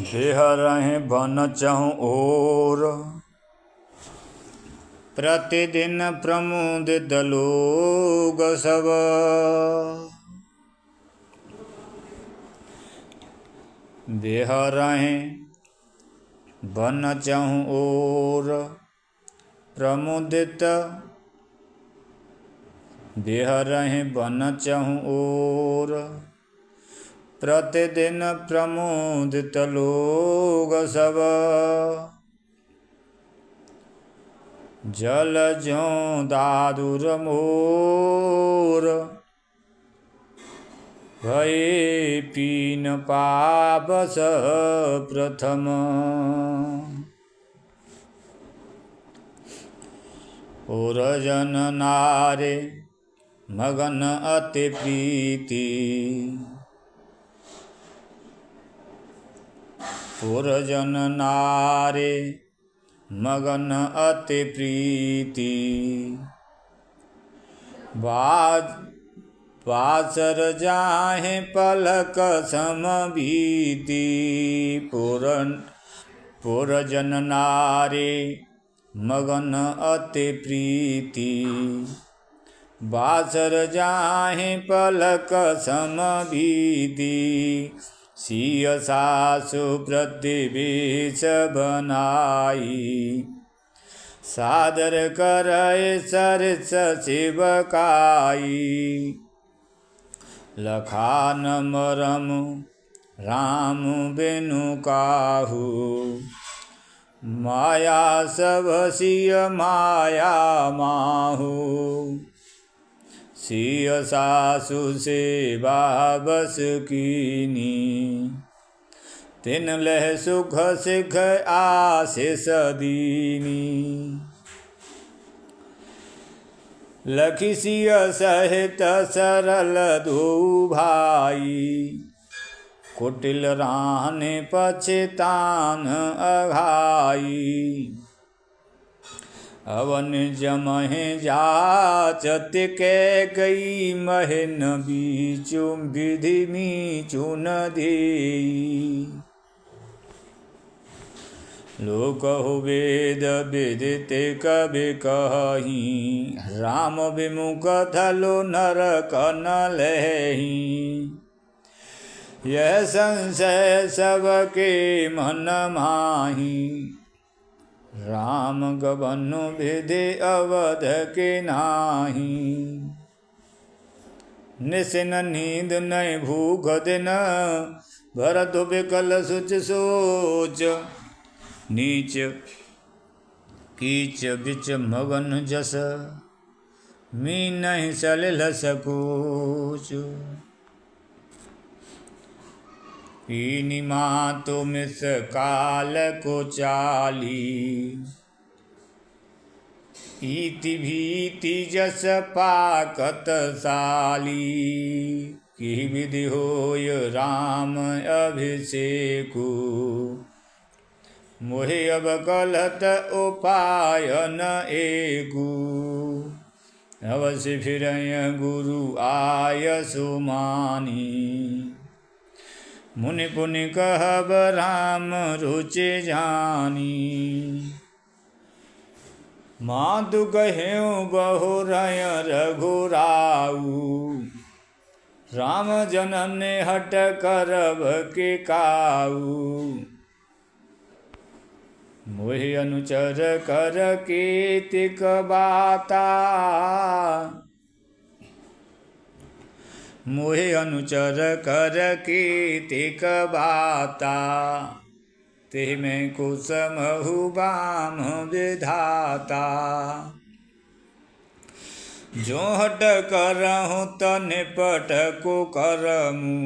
देह रहें बन चहु ओर, प्रतिदिन प्रमुदित लोग सब। देह रहें बन चहु ओर, प्रमुदित देह रहें बन चहु ओर, प्रतिदिन प्रमुदित लोग सब। जल ज्यों दादुर मोर, भये पीन पावस प्रथम। और जन नारे मगन अति प्रीति, पुरजन नारे मगन अति प्रीति। बासर जाहे पलक सम भीति, पुरजन नारे मगन अति प्रीति। बासर जाहे पलक सम भीति, सिय सासु प्रतिवेश बनाई। सादर करय सरिस सेवकाई, लखान मरम राम बिनु काहू। माया सब सिय माया माहू, सिय सासु सेवा बस कीनी। तिन लह सुख सिख आशीष दीनी, लखी सिय सहित सरल दो भाई। कुटिल राने पछतान अघाई, अवन जमहे जाचत के गई। महिन बीचु विधि मीचु न देई, लोक वेद विदित कबि कही। राम विमुख थलो नरक न लही, यह संशय सबके मन माही। राम गबनु विधि अवध के नाही, निसिन नींद नहीं भूख दिन। भरत विकल सुच सोच, नीच कीच बिच मगन जस। मी नहीं सलिल सकूच, पीनी मातु मिस काल को चाली। इति भीति जस पाकत साली, की विधि होय राम अभिषेकु। मोहि अब कलत उपाय न एकु, अवश्य फिरय गुरु आय सुमानी। मुनि पुनि कहब राम रुचि जानी, मातु कहेउ बहुरय रघुराऊ। राम जननी हट करब के काऊ, मोहि अनुचर कर कीतिक बाता। मोहि अनुचर कर कीतिक बाता, तेहि में कुसमहु बाम विधाता। जो हट करहु त निपट को करमु,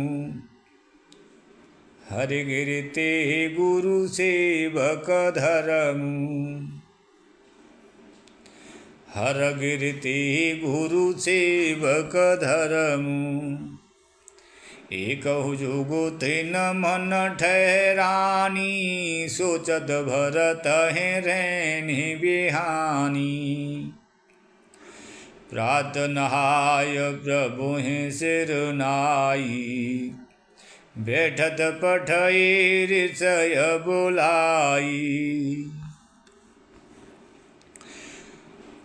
हरिगिरि तेहि गुरु सेवक धरमु। हरगिरि तेहि गुरु सेवक धरमु, एकहु जुगु तिन मन ठहरानी। सोचत भरत हैं रैनी बिहानी, प्रात नहाय प्रभु हैं सिर नाई। बैठत पठई ऋषय बुलाई।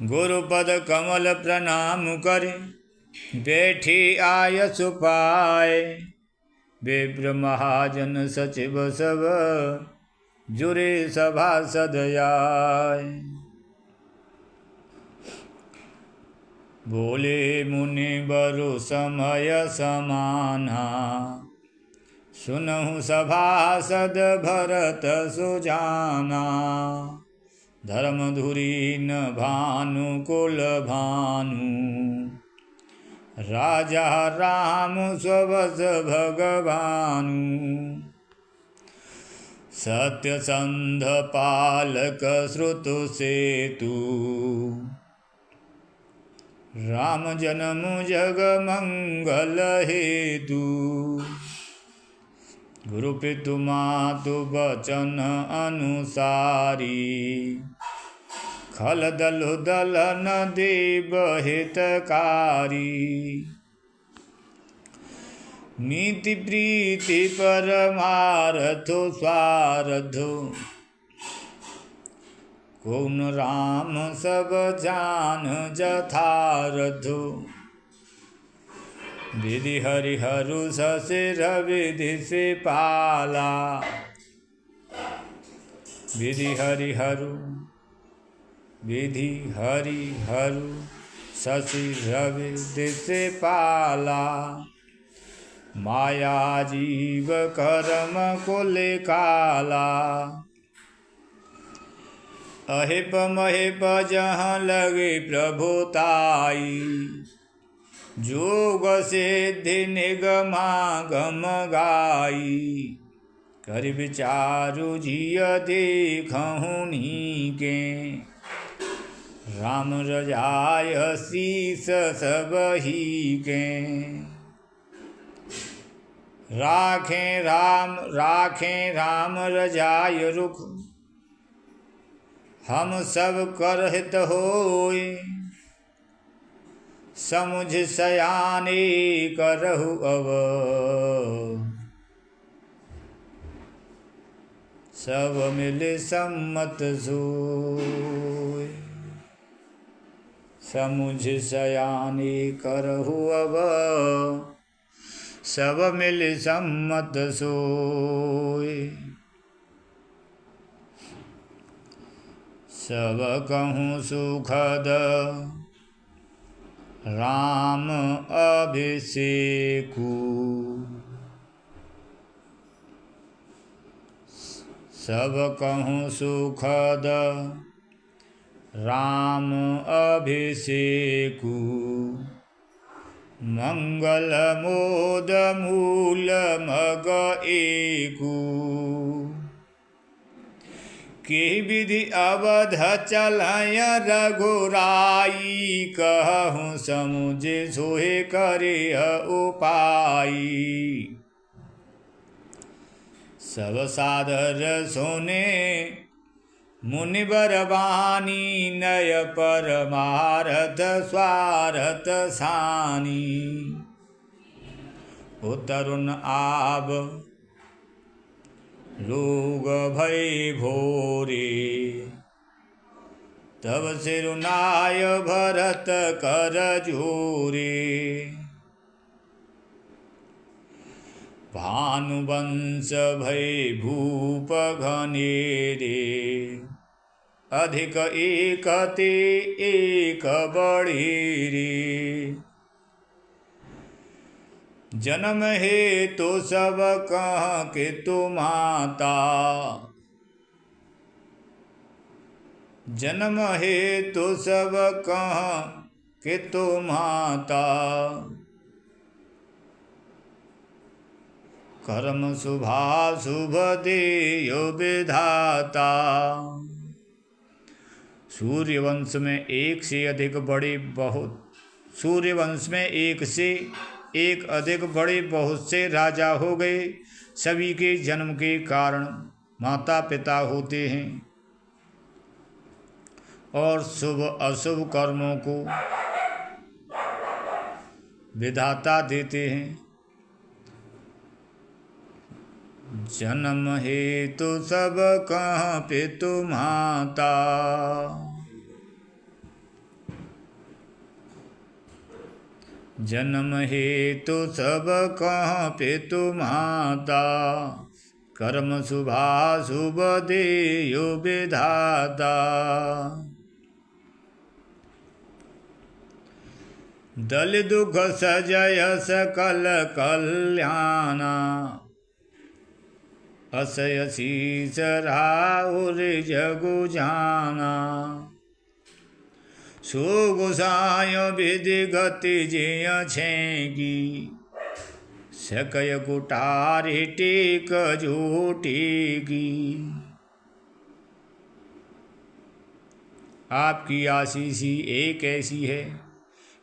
गुरुपद कमल प्रणाम करे बैठी आय सुपाए। विप्र महाजन सचिव सब जुरे सभासद आए। बोले मुनि बरु समय समाना सुनहु सभासद भरत सुजाना। धर्मधुरी न भानु कुल भानु राजा राम स्ववश भगवानु। सत्यसंध पालक श्रुतु सेतु राम जन्म जग मंगल हेतु। गुरु पितु मातु बचन अनुसारी खल दलु दलन देव हितकारी। नीति प्रीति परमारथो स्वारथो कौन राम सब जान जथारथो। विधि हरिहरु ससिर विधि से पाला विधि हरिहरु ससिर विधि से पाला। माया जीव कर्म कुले काला। अहिप महिप जहाँ लगे प्रभुताई जोग सिद्धि निगमागम गाई। कर विचारु जिय देखहुँ नीके राम रजाय शीस सब ही के। राखें राम रजाय रुख हम सब कर हित होय। समुझ सयाने करहु अब सब मिल सम्मत सोय। समुझ सयाने करहु अब सब मिल सम्मत सोय। सब कहूँ सुखद राम अभिषेकु। सब कहूँ सुखद राम अभिषेकु। मंगल मोद मूल मग एकु। के विधि अवध चलय रघुराई कहूँ समुझ सोहे करे उपाई। सब सादर सोने मुनिवर वाणी नय परमारथ स्वारथ सानी। उतरुन आब लोग भय भोरे तब सिरुनाय भरत कर जोरे। भानुवंश भय भूप घनेरे अधिक एकते एक बढ़ेरे। जन्म हेतु सब कह के तु माता जन्म हेतु सब कह के तु माता। कर्म शुभाशुभ देयो विधाता। सूर्यवंश में एक से अधिक बड़े बहुत सूर्यवंश में एक से एक अधिक बड़े बहुत से राजा हो गए। सभी के जन्म के कारण माता पिता होते हैं और शुभ अशुभ कर्मों को विधाता देते हैं। जन्म हेतु सब कहाँ पितु माता। जन्म हेतु सब कहाँ पितु माता, कर्म शुभाशुभ देयो विधाता। दल दुख सजय सकल कल्याणा, असय शीस राहुल जगु जाना। सो गोसाय विधि गति जिय छेगी, सकय कुटारी टेक झूठेगी। आपकी आशीष ही एक ऐसी है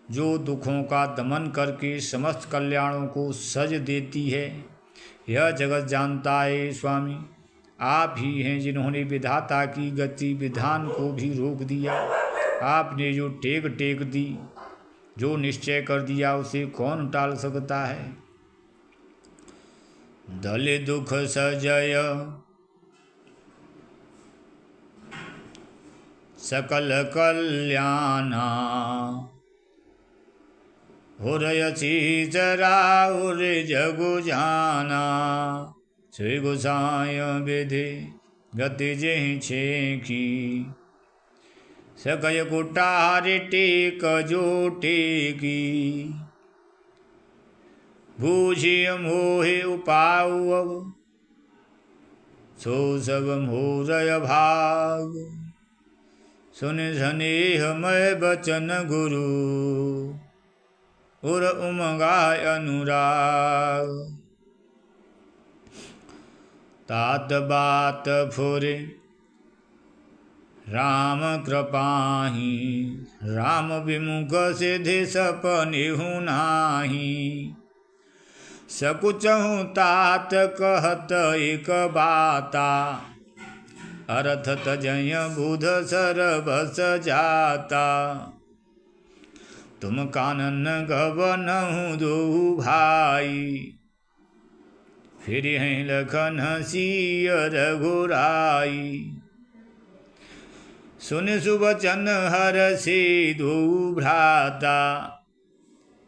जो दुखों का दमन करके समस्त कल्याणों को सज देती है। यह जगत जानता है स्वामी, आप ही हैं जिन्होंने विधाता की गति विधान को भी रोक दिया। आपने जो टेक दी, जो निश्चय कर दिया, उसे कौन टाल सकता है। दल दुख सजय सकल कल्याणा, हुरयसी राहुल जगु जाना। श्री गोसाई विधि गति जेहि छेकी, सकय कुटारी टेक जो टेकी। बूझिय मोहे उपाउ अब, सो सब मोरय भाग। सुन स्नेह मय बचन गुरु, उर उमगाय अनुराग। तात बात फुरे राम कृपाही, राम विमुख सिधि सपनेहु नाही। सकुचहु तात कहत एक बाता, अर्थ तजय बुध सरबस जाता। तुम कानन गवनहु दो भाई, फिर हैं लखन सिय रघुराई। सुन सुबचन हर से दो भ्राता,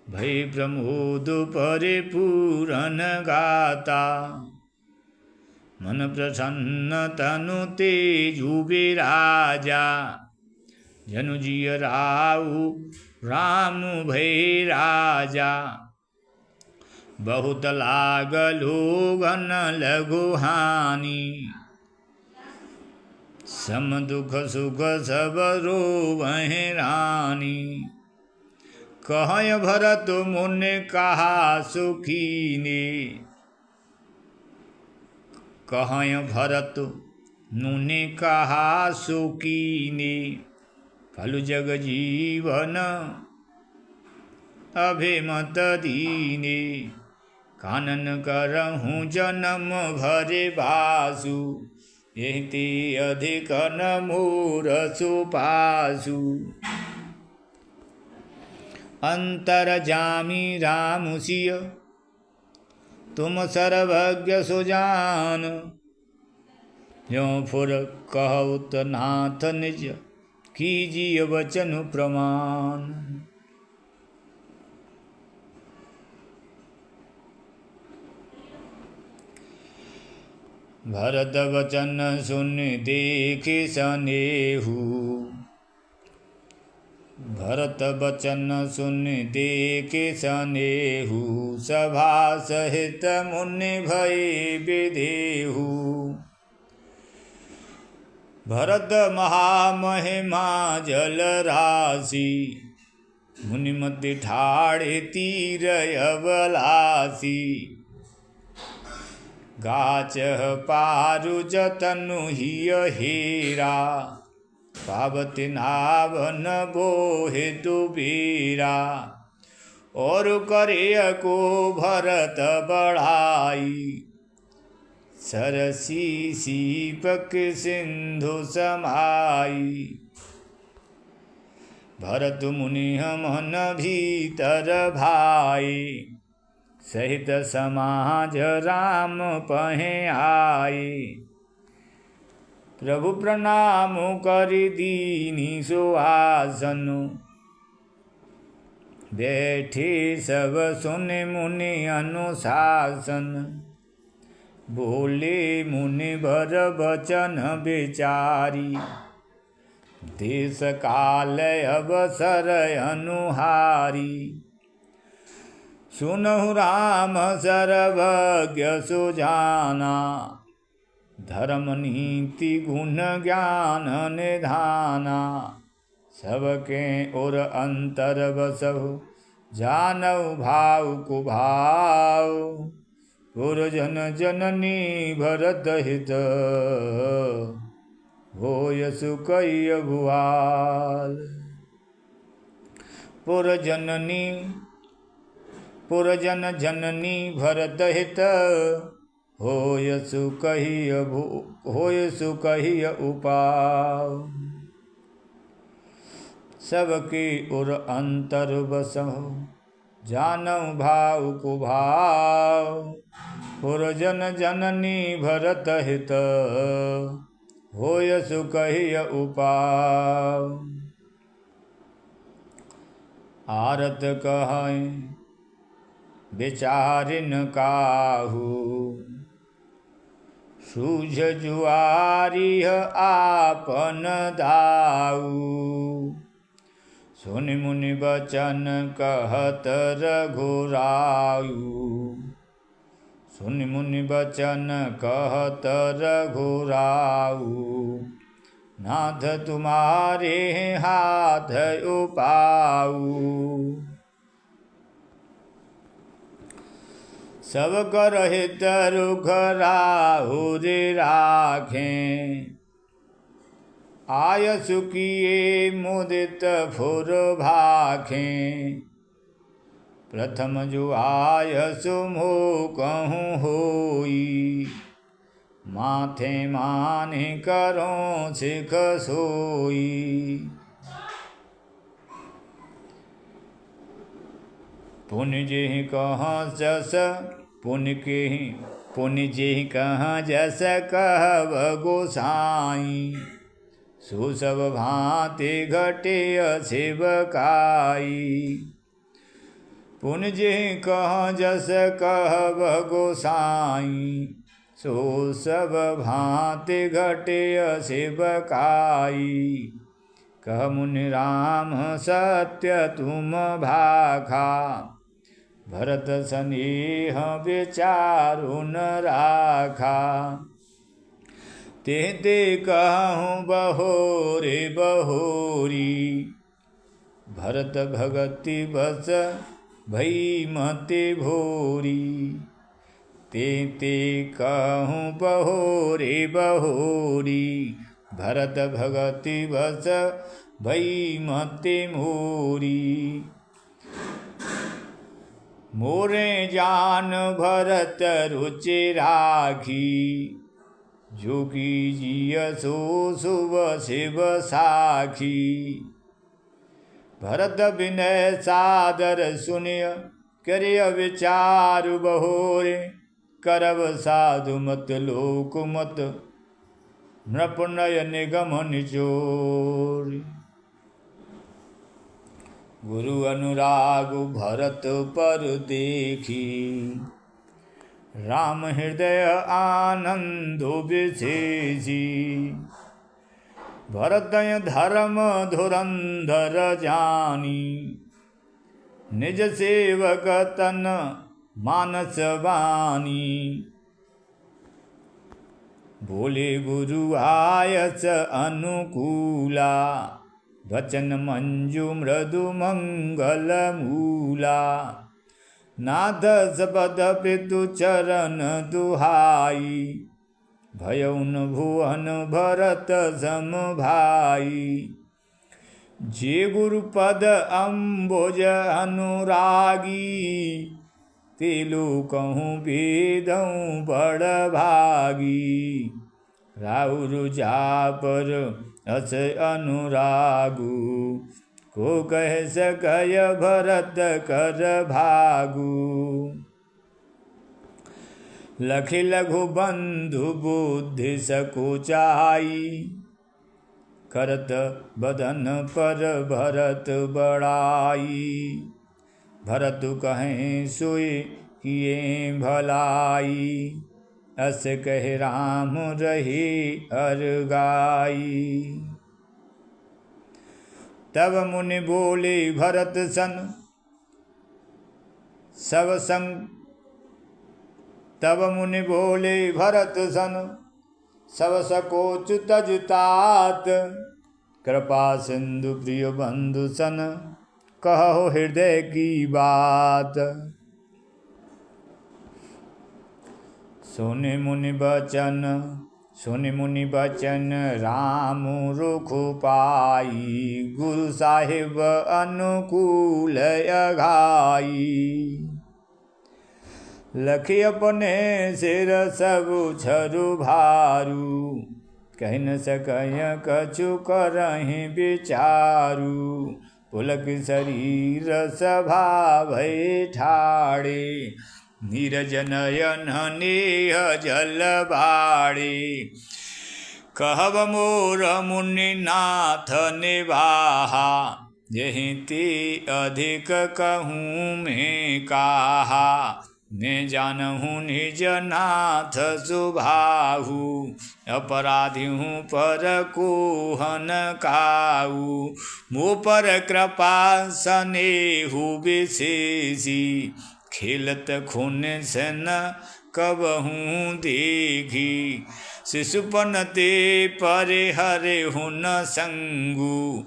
भय प्रमोद परिपूरन गाता। मन प्रसन्न तनु तेजु विराजा, जनु जिय राउ राम भय राजा। बहुत लागलो घन लघु हानि, सम दुख सुख सब रोवहि रानी। कहय भरत मुनि कहा सुखीने, कहय भरत मुनि कहा सुखीने। फल जग जीवन अभिमत दीने, कानन करहूँ जन्म भरे बासु। यही ते अधिक न मोर सुपासु। अंतर जामी राम सिय, तुम सर्वज्ञ सुजान। यों फुर कहउत नाथ निज, कीजिए वचन प्रमाण। भरत वचन सुन देखे सनेहु, भरत वचन सुन देखे सनेहु। सभा सहित मुनि भय विदेहु। भरत महामहिमा जल राशि, मुनिमति ठाड़े तीर अबलासी। गाच पारु जतनु हिय हेरा, पावति नावन बोहे दुबीरा। और करे को भरत बढ़ाई, सरसी सीपक सिंधु समाई। भरत मुनि मन भीतर भाई, सहित समाज राम पहे आए। प्रभु प्रणाम करि दीनी सुहासन, बैठे सब सुने मुनि अनुशासन। बोले मुनि भर बचन विचारी, देश काल अवसर अनुहारी। सुनहु राम सर्वज्ञ सुजाना, धर्म नीति गुण ज्ञान निधाना। सबके ओर अंतर बसहु, जानऊ भाव कुभाव। पुरजन जननी भरत हित, होय सुकैय भुआल। पुरजन जननी भरत हित, होय सुकहिय उपाव। सबके उर अंतर बसहु, जानऊ भाव कुभाव। पुरजन जननी भरत हित, होय सुकहिय उपाव। आरत कहै विचारिन काहू, सूझ जुआरी आपन दाऊ। सुनि मुनि बचन कहत रघुराऊ, सुनि मुनि बचन कहत रघुराऊ। नाथ तुम्हारे हाथ उपाऊ, सब कर हित रुख राहुर राखें। आय सुकिए मुदित फुर भाखें, प्रथम जो आय सुमो कहूँ होई। माथे माने करो सिख सोई, पुण्य जेहि कहाँ जस पुण्य जेहि कहाँ जस कहब गोसाई। सो सब भांति घटे सेवकाई, पुण्य जेहि कहाँ जस कहब गोसाई। सो सब भांति घटे सेवकाई। कह मुनि राम सत्य तुम भाखा, भरत स्नेह विचारु न राखा। ते ते कहूँ बहोरे बहोरी, भरत भगति बस भई मति भोरी। ते ते कहूँ बहोरे बहोरी, भरत भगति बस भई मति मोरी। मोरे जान भरत रुचि राखी, जो कीजिय सो शुभ शिव साखी। भरत विनय सादर सुनिय, करिय विचारु बहोरे। करब साधु मत लोक मत, नृप नय निगम निचोर। गुरु अनुराग भरत पर देखी, राम हृदय आनंद विशेषी। भरत धर्म धुरंधर जानी, निज सेवक तन मानस वाणी। बोले गुरु आयस अनुकूला, वचन मंजु मृदु मंगल मूला। नाथ सबद पितु चरण दुहाई, भयउन भुवन भरत सम भाई। जे गुरुपद अम्बुज अनुरागी, ते लोकहूँ वेदहूँ बड़ भागी। राउर जापर अस अनुरागु, को कह सकय भरत कर भागु। लखि लघु बंधु बुद्धि सकुचाई, करत बदन पर भरत बड़ाई। भरत कहें सोई किए भलाई, अस कह राम रही हर गाई। तब मुनि बोले भरत सन सब संग, तब मुनि बोले भरत सन सब सकोच तज तात। कृपा सिंधु प्रिय बंधु सन कहो हृदय की बात। सुनि मुनि बचन, सुनि मुनि बचन राम रुख पाई। गुरु साहिब अनुकूल अघाई, लखि अपने सिर सब छरु भारू। कह न सकय कछु करहि विचारू। पुलक शरीर सभा भय ठाड़े, नीरज नयन नेह जल बाड़े। कहब मोर मुनि नाथ निवाहा, यही ते अधिक कहूँ मैं काहा। मैं जानहूँ निज नाथ सुभाहु, अपराधी हूँ पर कोहन काऊ। मुँह पर कृपा सनेहु विशेषी, खेलत खून से न कबहूँ देखी। शिशुपन ते परे हरे हुन संगु,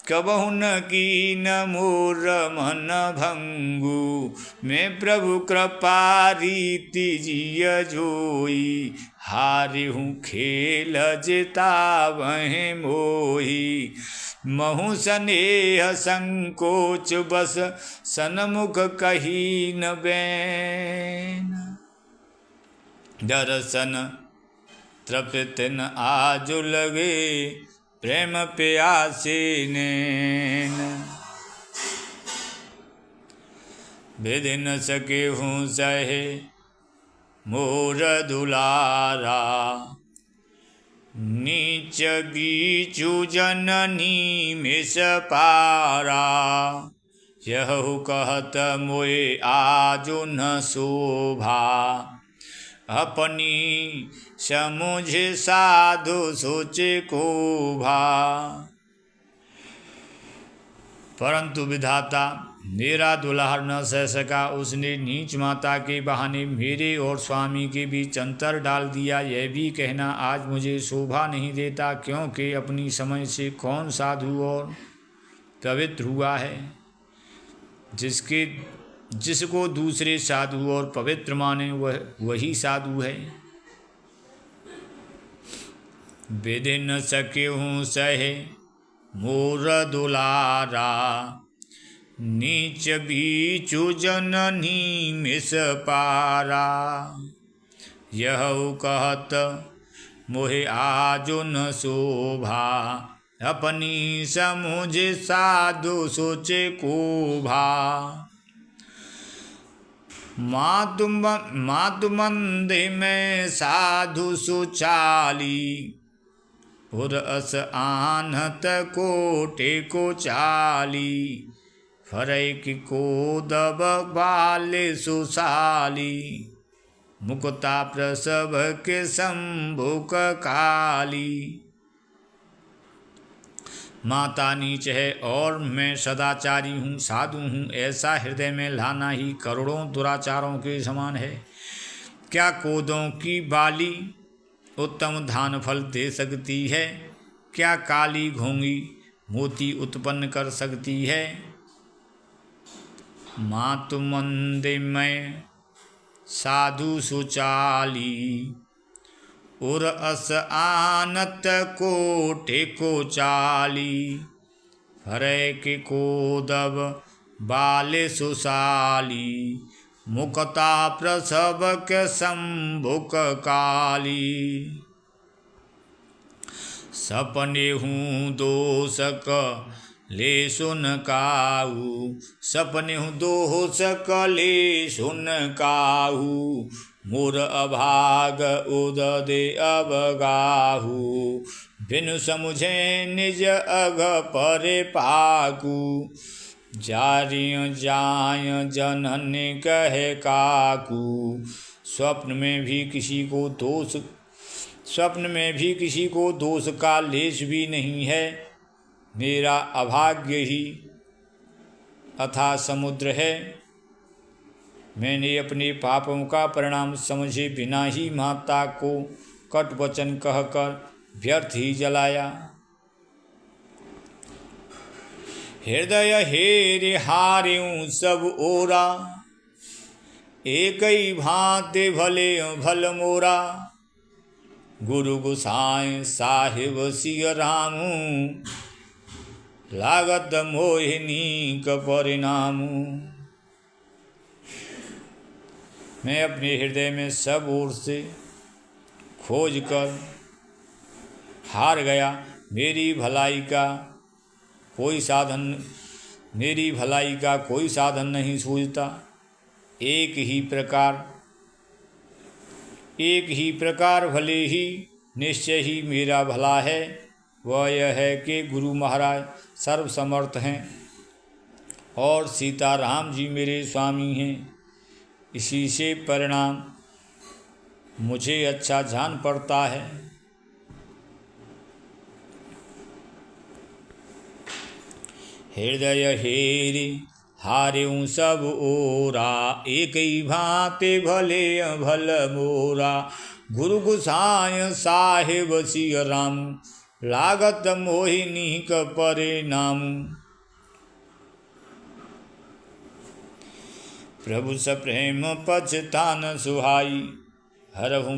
कबहु न कीन मोर मन भंगु। मैं प्रभु कृपा रीति जिय जोई, हारि हूँ खेल जितावहि मोही। महु स्नेह संकोच बस सन्मुख कही न बैन। दर्शन तृप्ति न आजु लगे, प्रेम प्यासे नैन। विधि न सके हूँ सहे मोर दुलारा, नीच गीचु जननी मिस पारा। यहु कहत मोए आजु न शोभा, अपनी समुझ साधु सोच को भा। परंतु विधाता मेरा दुल्हर न सह सका। उसने नीच माता के बहाने मेरे और स्वामी के बीच अंतर डाल दिया। यह भी कहना आज मुझे शोभा नहीं देता, क्योंकि अपनी समझ से कौन साधु और पवित्र हुआ है। जिसको दूसरे साधु और पवित्र माने वही साधु है। विधि न सके हूँ सहे मोर दुलारा, नीच बीचु जननी मिस पारा। यहु कहत मोहे आजु न शोभा, अपनी समुझ साधु सोचे को भा। मातु मंदे में साधु सुचाली, पुर अस आनत कोटे को चाली। फरैक को दब बाले सुशाली, मुकुता प्रसव के संभुक काली। माता नीच है और मैं सदाचारी हूँ, साधु हूँ, ऐसा हृदय में लाना ही करोड़ों दुराचारों के समान है। क्या कोदों की बाली उत्तम धान फल दे सकती है? क्या काली घोंगी मोती उत्पन्न कर सकती है? मातु मंदे में साधु सुचाली, उर अस आनत कोटे को चाली। फरैक कोदब बाले सुशाली, मुकता प्रसव के संभुक काली। सपने हूँ दोषक ले सुन काहू, सपने हूँ दोषक ले सुन काहू। मोर अभाग उददे अवगाहु, बिनु समुझे निज अघ परे पाकू। जारिय जाय जननी कहे काकू, स्वप्न में भी किसी को दोष का लेश भी नहीं है। मेरा अभाग्य ही अथाह समुद्र है। मैंने अपने पापों का परिणाम समझे बिना ही माता को कट वचन कहकर व्यर्थ ही जलाया। हृदय हेरे हार्यों सब ओरा, एक ही भांति भले भल मोरा। गुरु गोसाई साहिब सिय रामू, लागत मोहिनी का परिणामू। मैं अपने हृदय में सब ओर से खोज कर हार गया। मेरी भलाई का कोई साधन नहीं सूझता। एक ही प्रकार भले ही निश्चय ही मेरा भला है। वह यह है कि गुरु महाराज सर्वसमर्थ हैं और सीताराम जी मेरे स्वामी हैं। इसी से परिणाम मुझे अच्छा जान पड़ता है। हृदय हेरि हार्यों सब ओरा, एक ही भांति भले भल मोरा। गुरु गोसाई साहिब सिय राम, लागत मोहिनी का परिणाम। प्रभु सप्रेम पछतान सुहाई, हरहु